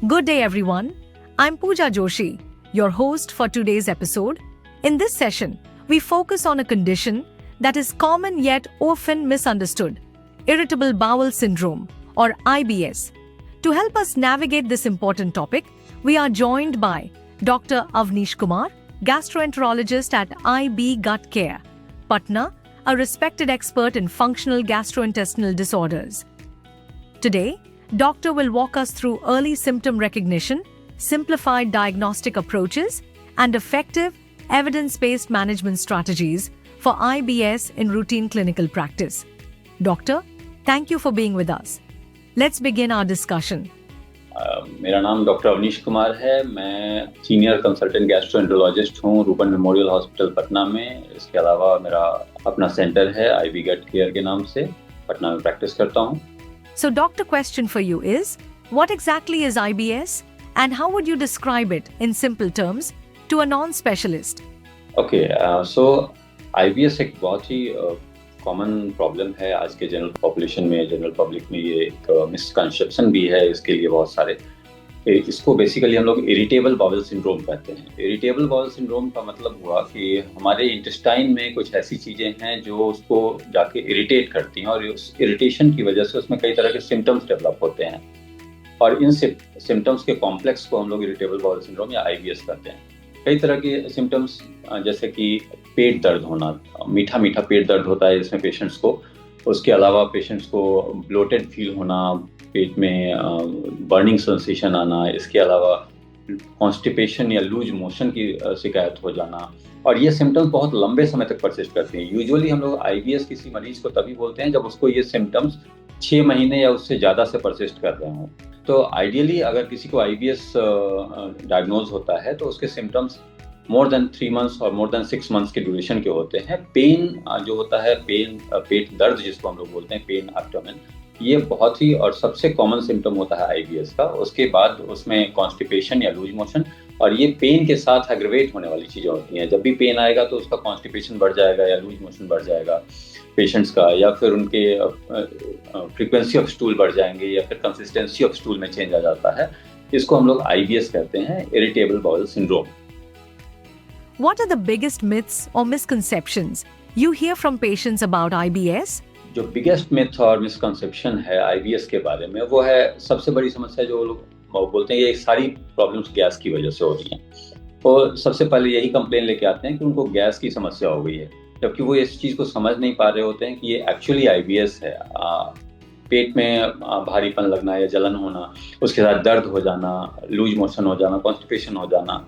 Good day, everyone. I'm Pooja Joshi, your host for today's episode. In this session, we focus on a condition that is common yet often misunderstood: irritable bowel syndrome, or IBS. To help us navigate this important topic, we are joined by Dr. Avnish Kumar, gastroenterologist at IB Gut Care, Patna, a respected expert in functional gastrointestinal disorders. Today, Doctor will walk us through early symptom recognition, simplified diagnostic approaches, and effective evidence-based management strategies for IBS in routine clinical practice. Doctor, thank you for being with us. Let's begin our discussion. मेरा नाम doctor Awanish Kumar है। मैं senior consultant gastroenterologist हूँ रूपन memorial hospital Patna में। इसके अलावा मेरा अपना सेंटर है आईबी गट केयर के नाम से, पटना में प्रैक्टिस करता हूँ। So, doctor, question for you is, what exactly is IBS and how would you describe it in simple terms to a non-specialist? Okay, so IBS एक बहुत ही कॉमन प्रॉब्लम है आज के जनरल पॉपुलेशन में, जनरल पब्लिक में। ये एक misconception भी है इसके लिए बहुत सारे। इसको बेसिकली हम लोग इरिटेबल बाउल सिंड्रोम कहते हैं। इरिटेबल बाउल सिंड्रोम का मतलब हुआ कि हमारे इंटेस्टाइन में कुछ ऐसी चीज़ें हैं जो उसको जाके इरिटेट करती हैं, और उस इरिटेशन की वजह से उसमें कई तरह के सिम्टम्स डेवलप होते हैं, और इन सिम्टम्स के कॉम्प्लेक्स को हम लोग इरिटेबल बाउल सिंड्रोम या IBS कहते हैं। कई तरह के सिम्टम्स जैसे कि पेट दर्द होना, मीठा मीठा पेट दर्द होता है इसमें पेशेंट्स को। उसके अलावा पेशेंट्स को ब्लोटेड फील होना, पेट में बर्निंग सेंसेशन आना, इसके अलावा कॉन्स्टिपेशन या लूज मोशन की शिकायत हो जाना, और ये सिम्टम्स बहुत लंबे समय तक परसिस्ट करते हैं। यूजुअली हम लोग IBS किसी मरीज को तभी बोलते हैं जब उसको ये सिम्टम्स 6 महीने या उससे ज़्यादा से परसिस्ट कर रहे हों। तो आइडियली अगर किसी को IBS डायग्नोज होता है तो उसके सिम्टम्स मोर देन 3 मंथ्स और मोर देन 6 मंथ्स के ड्यूरेशन के होते हैं। पेन जो होता है, पेट दर्द जिसको हम लोग बोलते हैं, पेन एब्डोमेन, ये बहुत ही और सबसे कॉमन सिम्टम होता है IBS का। उसके बाद उसमें कॉन्स्टिपेशन या लूज मोशन, और ये पेन के साथ एग्रवेट होने वाली चीज़ें होती हैं। जब भी पेन आएगा तो उसका कॉन्स्टिपेशन बढ़ जाएगा या लूज मोशन बढ़ जाएगा पेशेंट्स का, या फिर उनके फ्रीक्वेंसी ऑफ स्टूल बढ़ जाएंगे, या फिर कंसिस्टेंसी ऑफ स्टूल में चेंज आ जाता है। इसको हम लोग IBS कहते हैं, irritable bowel syndrome. What are the biggest myths or misconceptions you hear from patients about IBS? जो बिगेस्ट मिथ और मिसकंसेप्शन है IBS के बारे में, वो है सबसे बड़ी समस्या जो लोग बोलते हैं ये सारी प्रॉब्लम्स गैस की वजह से हो रही हैं। और सबसे पहले यही कंप्लेन लेके आते हैं कि उनको गैस की समस्या हो गई है, जबकि वो इस चीज़ को समझ नहीं पा रहे होते हैं कि ये एक्चुअली IBS है। पेट में भारीपन लगना या जलन होना, उसके साथ दर्द हो जाना, लूज मोशन हो जाना, कॉन्स्टिपेशन हो जाना,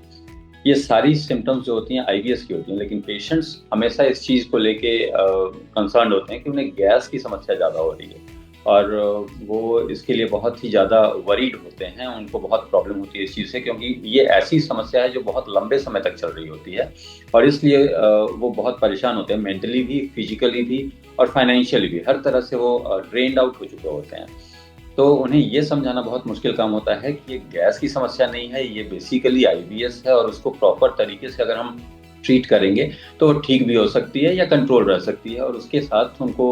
ये सारी सिम्टम्स जो होती हैं IBS की होती हैं। लेकिन पेशेंट्स हमेशा इस चीज़ को लेके कंसर्न होते हैं कि उन्हें गैस की समस्या ज़्यादा हो रही है, और वो इसके लिए बहुत ही ज़्यादा वरीड होते हैं। उनको बहुत प्रॉब्लम होती है इस चीज़ से, क्योंकि ये ऐसी समस्या है जो बहुत लंबे समय तक चल रही होती है, और इसलिए वो बहुत परेशान होते हैं, मेंटली भी, फिजिकली भी और फाइनेंशियली भी। हर तरह से वो ड्रेन्ड आउट हो चुके होते हैं। तो उन्हें ये समझाना बहुत मुश्किल काम होता है कि ये गैस की समस्या नहीं है, ये बेसिकली IBS है, और उसको प्रॉपर तरीके से अगर हम ट्रीट करेंगे तो ठीक भी हो सकती है या कंट्रोल रह सकती है। और उसके साथ उनको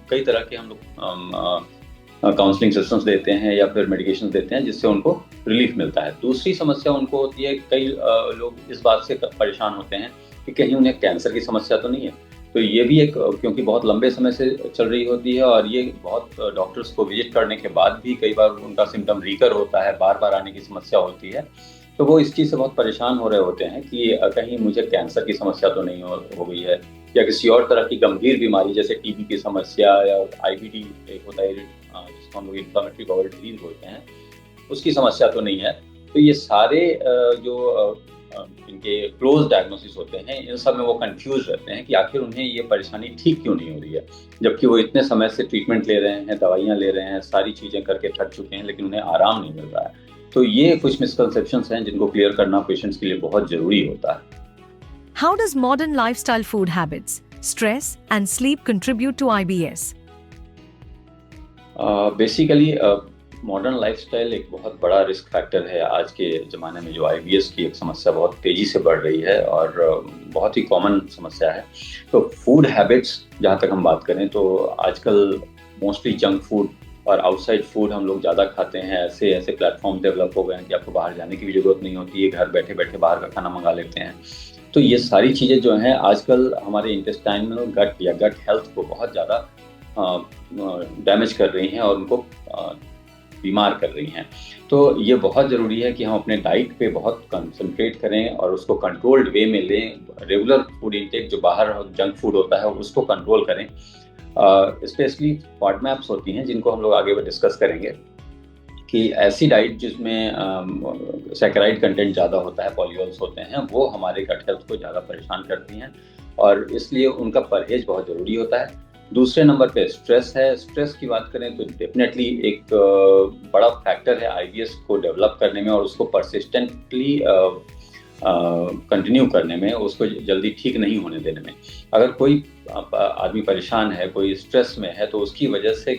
कई तरह के हम लोग काउंसलिंग सेशंस देते हैं या फिर मेडिकेशन देते हैं, जिससे उनको रिलीफ मिलता है। दूसरी समस्या उनको होती है, कई लोग इस बात से परेशान होते हैं कि कहीं उन्हें कैंसर की समस्या तो नहीं है। तो ये भी एक, क्योंकि बहुत लंबे समय से चल रही होती है, और ये बहुत डॉक्टर्स को विजिट करने के बाद भी कई बार उनका सिम्टम रिकर होता है, बार बार आने की समस्या होती है। तो वो इस चीज़ से बहुत परेशान हो रहे होते हैं कि कहीं मुझे कैंसर की समस्या तो नहीं हो गई है, या किसी और तरह की गंभीर बीमारी जैसे TB की समस्या, या IBD एक होता है जिसको हम लोग इन्फ्लेमेटरी बाउल डिजीज बोलते हैं, उसकी समस्या तो नहीं है। तो ये सारे जो इनके क्लोज डायग्नोसिस होते हैं, इन सब में वो कंफ्यूज रहते हैं कि आखिर उन्हें ये परेशानी ठीक क्यों नहीं हो रही है, जबकि वो इतने समय से ट्रीटमेंट ले रहे हैं, दवाइयाँ ले रहे हैं, सारी चीज़ें करके थक चुके हैं, लेकिन उन्हें आराम नहीं मिल रहा है। तो ये कुछ मिसकंसेप्शंस हैं जिनको क्लियर करना पेशेंट्स के लिए बहुत ज़रूरी होता है। How does modern lifestyle food habits, stress and sleep contribute to IBS? Basically modern lifestyle एक बहुत बड़ा रिस्क फैक्टर है आज के ज़माने में। जो IBS की एक समस्या बहुत तेज़ी से बढ़ रही है और बहुत ही कॉमन समस्या है। तो फूड हैबिट्स जहाँ तक हम बात करें तो आजकल मोस्टली जंक फूड और आउटसाइड फूड हम लोग ज़्यादा खाते हैं। ऐसे ऐसे प्लेटफॉर्म डेवलप हो गए हैं कि आपको बाहर जाने की भी ज़रूरत नहीं होती है, घर बैठे बैठे बाहर का खाना मंगा लेते हैं। तो ये सारी चीज़ें जो हैं आजकल हमारे इंटेस्टाइनल गट या गट हेल्थ को बहुत ज़्यादा डैमेज कर रही हैं और उनको बीमार कर रही हैं। तो ये बहुत ज़रूरी है कि हम अपने डाइट पे बहुत कंसंट्रेट करें और उसको कंट्रोल्ड वे में लें। रेगुलर फूड इंटेक जो बाहर जंक फूड होता है उसको कंट्रोल करें। स्पेशली फॉडमैप्स होती हैं जिनको हम लोग आगे डिस्कस करेंगे, कि ऐसी डाइट जिसमें सैकराइड कंटेंट ज़्यादा होता है, पॉलीऑल्स होते हैं, वो हमारे गट हेल्थ को ज़्यादा परेशान करती हैं और इसलिए उनका परहेज बहुत ज़रूरी होता है। दूसरे नंबर पे स्ट्रेस है। स्ट्रेस की बात करें तो डेफिनेटली एक बड़ा फैक्टर है आईबीएस को डेवलप करने में और उसको परसिस्टेंटली कंटिन्यू करने में, उसको जल्दी ठीक नहीं होने देने में। अगर कोई आदमी परेशान है, कोई स्ट्रेस में है, तो उसकी वजह से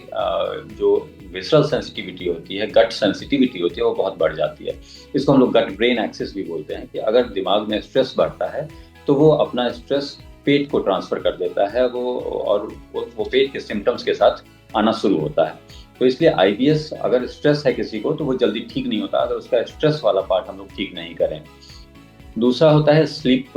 जो विसरल सेंसिटिविटी होती है, गट सेंसिटिविटी होती है, वो बहुत बढ़ जाती है। इसको हम लोग गट ब्रेन एक्सिस भी बोलते हैं, कि अगर दिमाग में स्ट्रेस बढ़ता है तो वो अपना स्ट्रेस पेट को ट्रांसफर कर देता है, वो पेट के सिम्टम्स के साथ आना शुरू होता है। तो इसलिए आईबीएस अगर स्ट्रेस है किसी को तो वो जल्दी ठीक नहीं होता अगर उसका स्ट्रेस वाला पार्ट हम लोग ठीक नहीं करें। दूसरा होता है स्लीप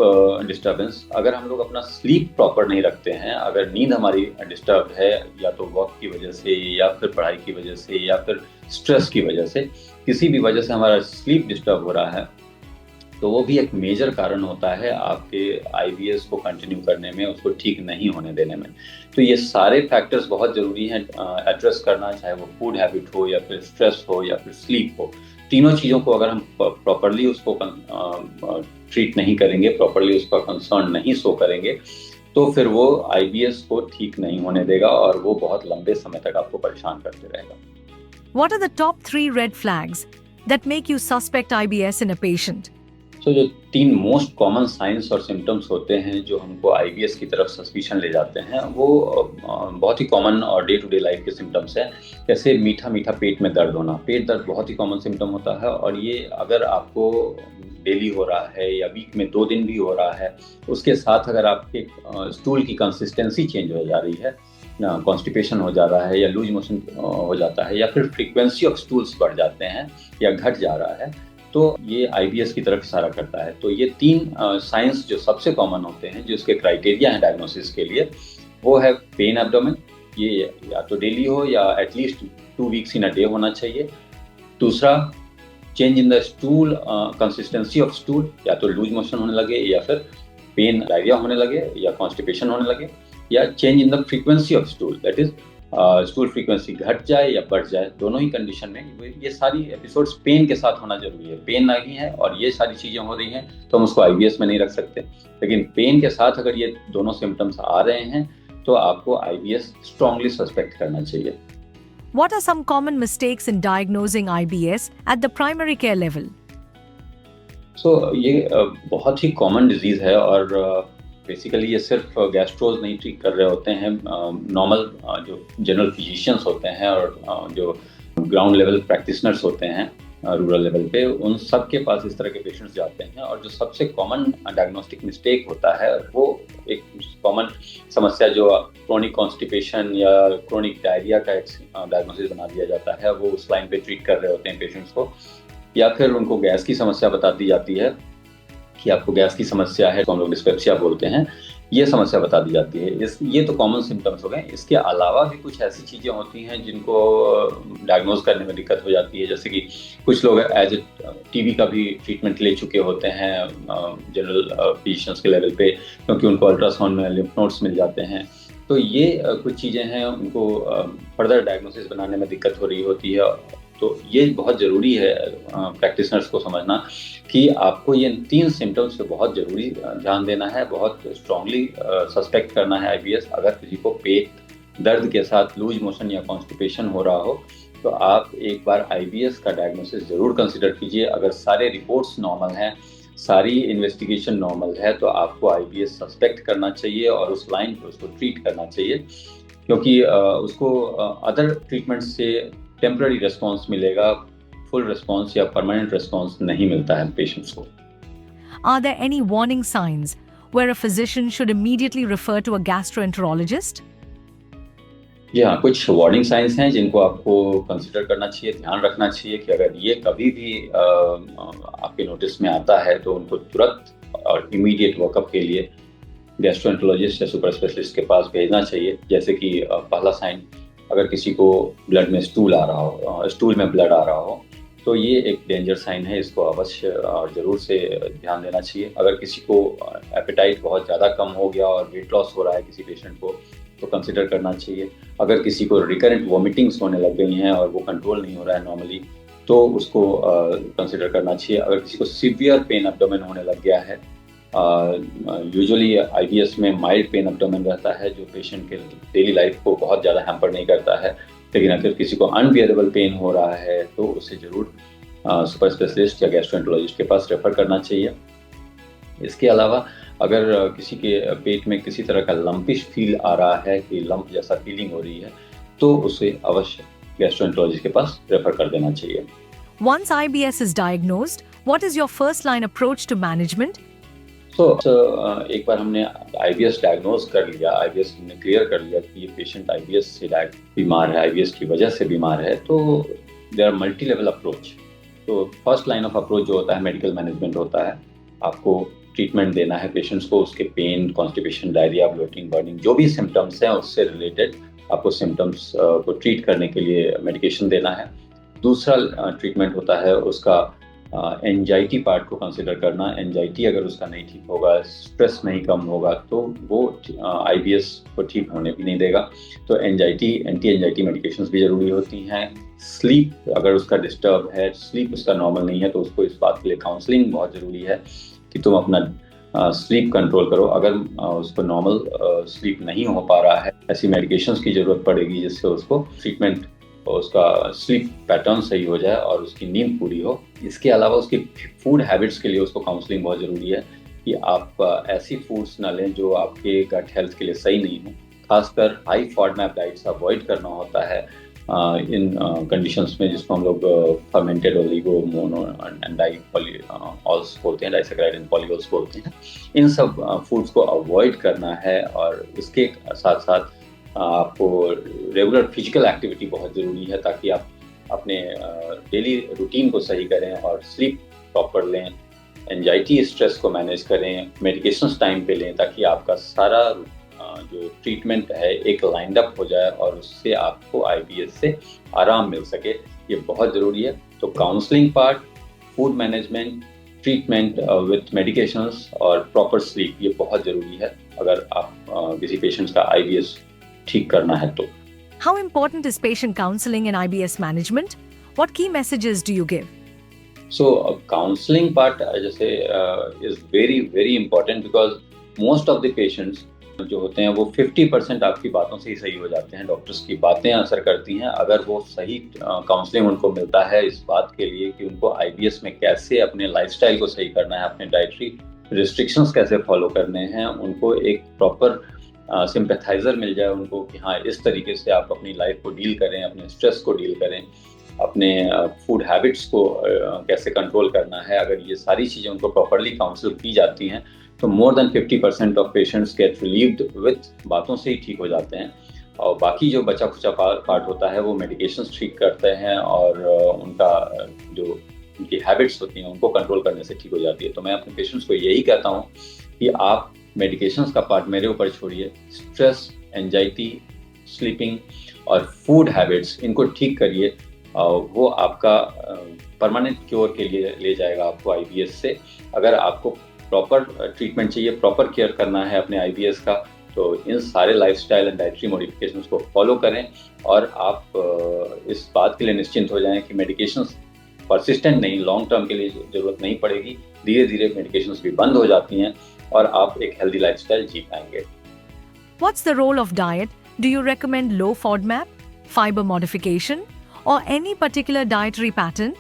डिस्टर्बेंस। अगर हम लोग अपना स्लीप प्रॉपर नहीं रखते हैं, अगर नींद हमारी डिस्टर्ब है, या तो वर्क की वजह से या फिर पढ़ाई की वजह से या फिर स्ट्रेस की वजह से, किसी भी वजह से हमारा स्लीप डिस्टर्ब हो रहा है, तो वो भी एक मेजर कारण होता है आपके आईबीएस को कंटिन्यू करने में, उसको ठीक नहीं होने देने में। तो ये सारे फैक्टर्स बहुत ज़रूरी हैं एड्रेस करना, चाहे वो फूड हैबिट हो या फिर स्ट्रेस हो या फिर स्लीप हो। तीनों चीज़ों को अगर हम प्रॉपरली उसको ट्रीट नहीं करेंगे, प्रॉपरली उसका कंसर्न नहीं शो करेंगे, तो फिर वो आईबीएस को ठीक नहीं होने देगा और वो बहुत लंबे समय तक आपको परेशान करते रहेगा। What are the top 3 red flags that make you suspect IBS in a patient? तो जो 3 मोस्ट कॉमन साइंस और सिम्टम्स होते हैं जो हमको आईबीएस की तरफ सस्पिशन ले जाते हैं, वो बहुत ही कॉमन और डे टू डे लाइफ के सिम्टम्स हैं। जैसे मीठा मीठा पेट में दर्द होना। पेट दर्द बहुत ही कॉमन सिम्टम होता है और ये अगर आपको डेली हो रहा है या वीक में 2 दिन भी हो रहा है, उसके साथ अगर आपके स्टूल की कंसिस्टेंसी चेंज हो जा रही है, कॉन्स्टिपेशन हो जा रहा है या लूज मोशन हो जाता है या फिर फ्रीक्वेंसी ऑफ स्टूल्स बढ़ जाते हैं या घट जा रहा है, तो ये आईबीएस की तरफ इशारा करता है। तो ये 3 साइंस जो सबसे कॉमन होते हैं, जो इसके क्राइटेरिया हैं डायग्नोसिस के लिए, वो है पेन एब्डोमेन। ये या तो डेली हो या at least 2 weeks in a day होना चाहिए। दूसरा, change in the stool consistency of stool, या तो लूज मोशन होने लगे या फिर पेन डायरिया होने लगे या कॉन्स्टिपेशन होने लगे, या change in the frequency of stool, that is stool frequency घट जाए या बढ़ जाए। दोनों ही कंडीशन में ये सारी एपिसोड्स पेन के साथ होना जरूरी है। पेन नहीं है और ये सारी चीजें हो रही हैं तो हम उसको आईबीएस में नहीं रख सकते, लेकिन पेन के साथ अगर ये दोनों सिम्टम्स आ रहे हैं तो आपको आईबीएस स्ट्रांगली सस्पेक्ट करना चाहिए। What are some common mistakes in diagnosing IBS at the primary care level? ये बहुत ही कॉमन डिजीज है और बेसिकली ये सिर्फ गैस्ट्रोज नहीं ट्रीट कर रहे होते हैं। नॉर्मल जो जनरल फिजिशियंस होते हैं और जो ग्राउंड लेवल प्रैक्टिशनर्स होते हैं रूरल लेवल पे, उन सब के पास इस तरह के पेशेंट्स जाते हैं। और जो सबसे कॉमन डायग्नोस्टिक मिस्टेक होता है, वो एक कॉमन समस्या जो क्रोनिक कॉन्स्टिपेशन या क्रोनिक डायरिया का एक डायग्नोसिस बना दिया जाता है, वो उस लाइन पे ट्रीट कर रहे होते हैं पेशेंट्स को, या फिर उनको गैस की समस्या बता दी जाती है कि आपको गैस की समस्या है, तो हम लोग डिस्पेप्सिया बोलते हैं, ये समस्या बता दी जाती है। ये तो कॉमन सिम्टम्स हो गए। इसके अलावा भी कुछ ऐसी चीज़ें होती हैं जिनको डायग्नोज करने में दिक्कत हो जाती है, जैसे कि कुछ लोग एज ए टीबी का भी ट्रीटमेंट ले चुके होते हैं जनरल फिजिशियंस के लेवल पे, क्योंकि उनको अल्ट्रासाउंड में लिम्फ नोड्स मिल जाते हैं। तो ये कुछ चीज़ें हैं, उनको फर्दर डायग्नोसिस बनाने में दिक्कत हो रही होती है। तो ये बहुत ज़रूरी है प्रैक्टिशनर्स को समझना कि आपको ये 3 सिम्टम्स पे बहुत ज़रूरी ध्यान देना है, बहुत स्ट्रांगली सस्पेक्ट करना है आईबीएस। अगर किसी को पेट दर्द के साथ लूज मोशन या कॉन्स्टिपेशन हो रहा हो, तो आप एक बार आईबीएस का डायग्नोसिस ज़रूर कंसिडर कीजिए। अगर सारे रिपोर्ट्स नॉर्मल हैं, सारी इन्वेस्टिगेशन नॉर्मल है, तो आपको आईबीएस सस्पेक्ट करना चाहिए और उस लाइन पे उसको ट्रीट करना चाहिए, क्योंकि उसको अदर ट्रीटमेंट से टेम्पररी रिस्पॉन्स मिलेगा, फुल रिस्पॉन्स या परमानेंट रिस्पॉन्स नहीं मिलता है पेशेंट्स को। Are there any warning signs where a physician should immediately refer to a gastroenterologist? जी हाँ, कुछ वार्निंग साइंस हैं जिनको आपको कंसिडर करना चाहिए, ध्यान रखना चाहिए कि अगर ये कभी भी आपके नोटिस में आता है तो उनको तुरंत और इमीडिएट वर्कअप के लिए गैस्ट्रोएंटरोलॉजिस्ट या सुपर स्पेशलिस्ट के पास भेजना चाहिए। जैसे कि पहला साइन, अगर किसी को ब्लड में स्टूल आ रहा हो, स्टूल में ब्लड आ रहा हो, तो ये एक डेंजर साइन है, इसको अवश्य और ज़रूर से ध्यान देना चाहिए। अगर किसी को एपेटाइट बहुत ज़्यादा कम हो गया और वेट लॉस हो रहा है किसी पेशेंट को, तो कंसिडर करना चाहिए। अगर किसी को रिकरेंट वॉमिटिंग्स होने लग गई हैं और वो कंट्रोल नहीं हो रहा है नॉर्मली, तो उसको कंसिडर करना चाहिए। अगर किसी को सीवियर पेन एब्डोमेन होने लग गया है, यूजुअली आईबीएस में माइल्ड पेन एब्डोमेन रहता है जो पेशेंट के डेली लाइफ को बहुत ज़्यादा हैम्पर नहीं करता है, लेकिन अगर किसी को अनबियरेबल पेन हो रहा है तो उसे ज़रूर सुपर स्पेशलिस्ट या गैस्ट्रोएंटरोलॉजिस्ट के पास रेफर करना चाहिए। इसके अलावा अगर किसी के पेट में किसी तरह का लंपिश फील आ रहा है कि लंप जैसा फीलिंग हो रही है, तो उसे अवश्य गैस्ट्रोएंटरोलॉजिस्ट के पास रेफर कर देना चाहिए। Once IBS is diagnosed, what is your first line approach to management? एक बार हमने आईबीएस डायग्नोज कर लिया, आईबीएस हमने क्लियर कर लिया कि ये पेशेंट आईबीएस से बीमार है, आईबीएस की वजह से बीमार है, तो there are multi level approach. तो फर्स्ट लाइन ऑफ अप्रोच जो होता है मेडिकल मैनेजमेंट होता है। आपको ट्रीटमेंट देना है पेशेंट्स को, उसके pain, constipation, diarrhoea, bloating, burning, जो भी सिम्टम्स हैं उससे रिलेटेड आपको सिम्टम्स को ट्रीट करने के लिए मेडिकेशन देना है। दूसरा ट्रीटमेंट होता है उसका एंजाइटी पार्ट को कंसिडर करना। एंजाइटी अगर उसका नहीं ठीक होगा, स्ट्रेस नहीं कम होगा, तो वो आईबीएस को ठीक होने भी नहीं देगा। तो एंजाइटी, एंटी एंजाइटी मेडिकेशंस भी ज़रूरी होती हैं। स्लीप अगर उसका डिस्टर्ब है, स्लीप उसका नॉर्मल नहीं है, तो उसको इस बात के लिए काउंसलिंग बहुत ज़रूरी है कि तुम अपना स्लीप कंट्रोल करो। अगर उसको नॉर्मल स्लीप नहीं हो पा रहा है, ऐसी मेडिकेशंस की ज़रूरत पड़ेगी जिससे उसको ट्रीटमेंट, उसका स्लीप पैटर्न सही हो जाए और उसकी नींद पूरी हो। इसके अलावा उसकी फूड हैबिट्स के लिए उसको काउंसलिंग बहुत ज़रूरी है कि आप ऐसी फूड्स ना लें जो आपके गट हेल्थ के लिए सही नहीं हो। खासकर हाई फॉडमैप डाइट्स अवॉइड करना होता है इन कंडीशंस में, जिसको हम लोग फर्मेंटेड ओलिगो मोनो एंड डाइपॉलीऑल्स बोलते हैं, डाइसैकेराइड एंड पॉलीऑल्स बोलते हैं। इन सब फूड्स को अवॉइड करना है और इसके साथ साथ आपको रेगुलर फिजिकल एक्टिविटी बहुत ज़रूरी है ताकि आप अपने डेली रूटीन को सही करें और स्लीप प्रॉपर लें, एंजाइटी स्ट्रेस को मैनेज करें, मेडिकेशंस टाइम पे लें, ताकि आपका सारा जो ट्रीटमेंट है एक लाइंड अप हो जाए और उससे आपको आईबीएस से आराम मिल सके। ये बहुत ज़रूरी है। तो counselling part, food management, treatment with medications और प्रॉपर स्लीप, ये बहुत ज़रूरी है अगर आप किसी पेशेंट्स का आईबीएस ठीक करना है तो। How important is patient counseling in IBS management? What key messages do you give? So counseling part जैसे is very very important because most of the patients जो होते हैं वो 50% आपकी बातों से ही सही हो जाते हैं। डॉक्टर्स की बातें असर करती हैं। अगर वो सही काउंसलिंग उनको मिलता है इस बात के लिए कि उनको आईबीएस में कैसे अपने लाइफस्टाइल को सही करना है, अपने डाइटरी रिस्ट्रिक्शंस कैसे फॉलो करने हैं, उनको एक प्रॉपर सिंपैथाइजर मिल जाए उनको कि हाँ इस तरीके से आप अपनी लाइफ को डील करें, अपने स्ट्रेस को डील करें, अपने फूड हैबिट्स को कैसे कंट्रोल करना है। अगर ये सारी चीज़ें उनको प्रॉपरली काउंसिल की जाती हैं तो more than 50% of patients get relieved with बातों से ही ठीक हो जाते हैं। और बाकी जो बचा खुचा पार्ट होता है वो मेडिकेशंस ठीक करते हैं और उनका जो उनकी हैबिट्स होती हैं उनको कंट्रोल करने से ठीक हो जाती है। तो मैं अपने पेशेंट्स को यही कहता हूँ कि आप मेडिकेशंस का पार्ट मेरे ऊपर छोड़िए, स्ट्रेस, एंजाइटी, स्लीपिंग और फूड हैबिट्स इनको ठीक करिए। वो आपका परमानेंट क्योर के लिए ले जाएगा आपको आईबीएस से। अगर आपको प्रॉपर ट्रीटमेंट चाहिए, प्रॉपर केयर करना है अपने आईबीएस का, तो इन सारे लाइफस्टाइल एंड डाइटरी मॉडिफिकेशंस को फॉलो करें और आप इस बात के लिए निश्चिंत हो जाएं कि मेडिकेशंस परसिस्टेंट नहीं, लॉन्ग टर्म के लिए ज़रूरत नहीं पड़ेगी। धीरे धीरे मेडिकेशंस भी बंद हो जाती हैं और आप एक हेल्दी लाइफस्टाइल जी पाएंगे। What's the role of diet? Do you recommend low FODMAP, fiber modification, or any particular dietary pattern?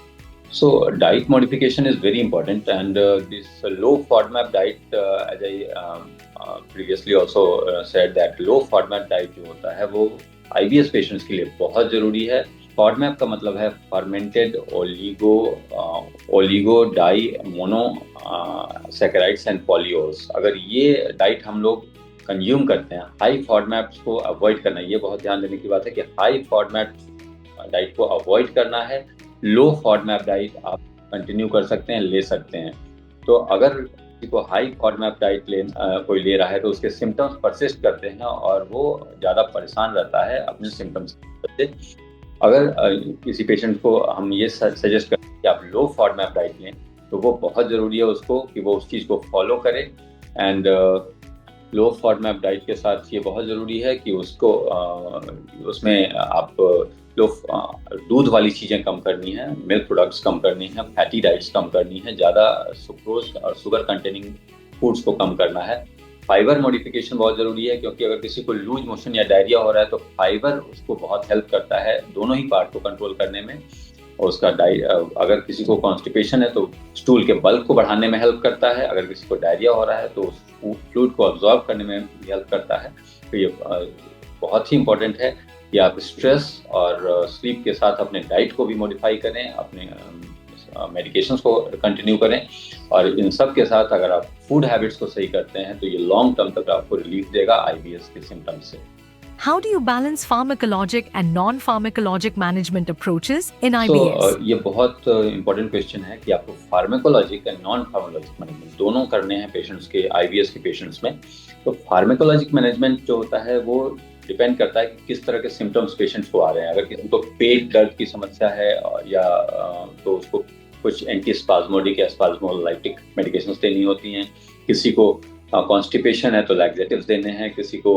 So diet modification is very important, and this low FODMAP diet, as I previously also said that low FODMAP diet जो होता है वो IBS patients के लिए बहुत ज़रूरी है। FODMAP का मतलब है fermented oligo di mono saccharides and polyols. अगर ये डाइट हम लोग कंज्यूम करते हैं, हाई फॉडमैप्स को अवॉइड करना है। ये बहुत ध्यान देने की बात है कि हाई फॉडमैप डाइट को अवॉइड करना है। लो फॉडमैप डाइट आप कंटिन्यू कर सकते हैं, ले सकते हैं। तो अगर किसी को हाई फॉडमैप डाइट कोई ले रहा है तो उसके सिम्टम्स परसिस्ट करते हैं और वो ज़्यादा परेशान रहता है अपने सिम्टम्स से। अगर किसी पेशेंट को हम ये सजेस्ट करते हैं कि आप लो फॉडमैप डाइट लें, तो वो बहुत ज़रूरी है उसको कि वो उस चीज़ को फॉलो करे। एंड लो फॉडमैप डाइट के साथ ये बहुत ज़रूरी है कि उसको उसमें आप दूध वाली चीज़ें कम करनी है, मिल्क प्रोडक्ट्स कम करनी है, फैटी डाइट्स कम करनी है, ज़्यादा सुक्रोज और शुगर कंटेनिंग फूड्स को कम करना है। फाइबर मॉडिफिकेशन बहुत ज़रूरी है, क्योंकि अगर किसी को लूज मोशन या डायरिया हो रहा है तो फाइबर उसको बहुत हेल्प करता है दोनों ही पार्ट को कंट्रोल करने में। और उसका अगर किसी को कॉन्स्टिपेशन है तो स्टूल के बल्क को बढ़ाने में हेल्प करता है। अगर किसी को डायरिया हो रहा है तो उस फ्लूइड को अब्जॉर्ब करने में भी हेल्प करता है। तो ये बहुत ही इंपॉर्टेंट है कि आप स्ट्रेस और स्लीप के साथ अपने डाइट को भी मॉडिफाई करें, अपने मेडिकेशंस को कंटिन्यू करें, और इन सब के साथ अगर आप फूड हैबिट्स को सही करते हैं तो ये लॉन्ग टर्म तक आपको रिलीफ देगा IBS के सिम्टम्स से। How do you balance pharmacologic and non-pharmacologic management approaches in IBS? ये बहुत इंपॉर्टेंट क्वेश्चन है कि आपको pharmacologic and non pharmacologic management दोनों करने हैं पेशेंट्स के, IBS के पेशेंट्स में। तो फार्माकोलॉजिक मैनेजमेंट जो होता है वो डिपेंड करता है कि किस तरह के सिम्टम्स पेशेंट्स को आ रहे हैं। अगर किसी को पेट दर्द की समस्या है या तो उसको कुछ एंटी स्पाज्मोडिक या स्पाज्मोलाइटिक मेडिकेशंस देनी होती हैं। किसी को कॉन्स्टिपेशन है तो लैक्सेटिव्स देने हैं। किसी को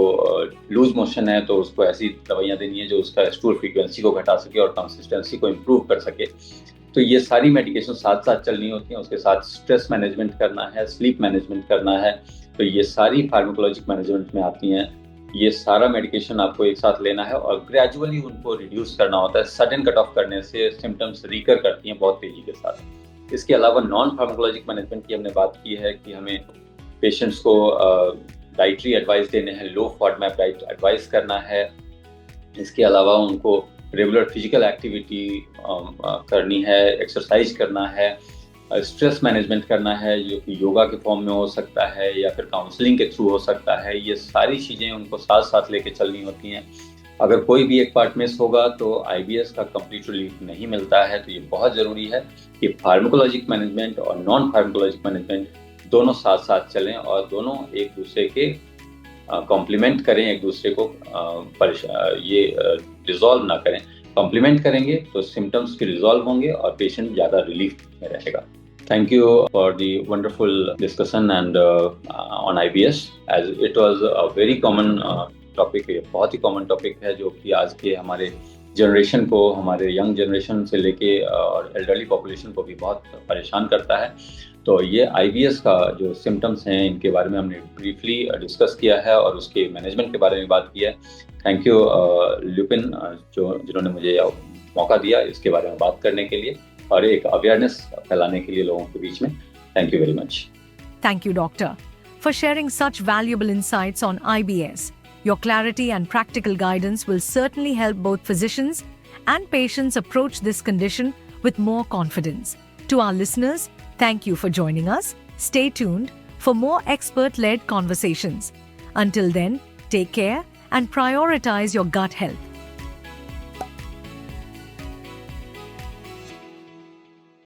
लूज मोशन है तो उसको ऐसी दवाइयाँ देनी है जो उसका स्टूल फ्रीक्वेंसी को घटा सके और कंसिस्टेंसी को इम्प्रूव कर सके। तो ये सारी मेडिकेशन साथ साथ चलनी होती हैं। उसके साथ स्ट्रेस मैनेजमेंट करना है, स्लीप मैनेजमेंट करना है। तो ये सारी फार्माकोलॉजिक मैनेजमेंट में आती हैं। ये सारा मेडिकेशन आपको एक साथ लेना है और ग्रेजुअली उनको रिड्यूस करना होता है। सडन कट ऑफ करने से सिम्टम्स रिकर करती हैं बहुत तेजी के साथ। इसके अलावा नॉन फार्माकोलॉजिक मैनेजमेंट की हमने बात की है कि हमें पेशेंट्स को डाइटरी एडवाइस देने हैं, लो फॉडमैप डाइट एडवाइस करना है। इसके अलावा उनको रेगुलर फिजिकल एक्टिविटी करनी है, एक्सरसाइज करना है, स्ट्रेस मैनेजमेंट करना है जो कि योगा के फॉर्म में हो सकता है या फिर काउंसलिंग के थ्रू हो सकता है। ये सारी चीज़ें उनको साथ साथ लेके चलनी होती हैं। अगर कोई भी एक पार्ट मिस होगा तो IBS का कंप्लीट रिलीफ नहीं मिलता है। तो ये बहुत ज़रूरी है कि फार्माकोलॉजिक मैनेजमेंट और नॉन फार्माकोलॉजिक मैनेजमेंट दोनों साथ साथ चलें और दोनों एक दूसरे के कॉम्प्लीमेंट करें, एक दूसरे को रिजॉल्व ना करें। कॉम्प्लीमेंट करेंगे तो सिम्टम्स भी रिजॉल्व होंगे और पेशेंट ज़्यादा रिलीफ में रहेगा। Thank you for the wonderful discussion and on IBS, as it was a very common topic। ये बहुत ही कॉमन टॉपिक है जो कि आज के हमारे जनरेशन को, हमारे यंग जनरेशन से लेके और एल्डरली पॉपुलेशन को भी बहुत परेशान करता है। तो ये IBS का जो सिम्टम्स हैं इनके बारे में हमने ब्रीफली डिस्कस किया है और उसके मैनेजमेंट के बारे में बात की है। थैंक यू ल्यूपिन जिन्होंने मुझे मौका दिया इसके बारे में बात करने के लिए और एक अवेयरनेस फैलाने के लिए लोगों के बीच में। Thank you very much. Thank you, Doctor, for sharing such valuable insights on IBS. Your clarity and practical guidance will certainly help both physicians and patients approach this condition with more confidence. To our listeners, thank you for joining us. Stay tuned for more expert-led conversations. Until then, take care and prioritize your gut health.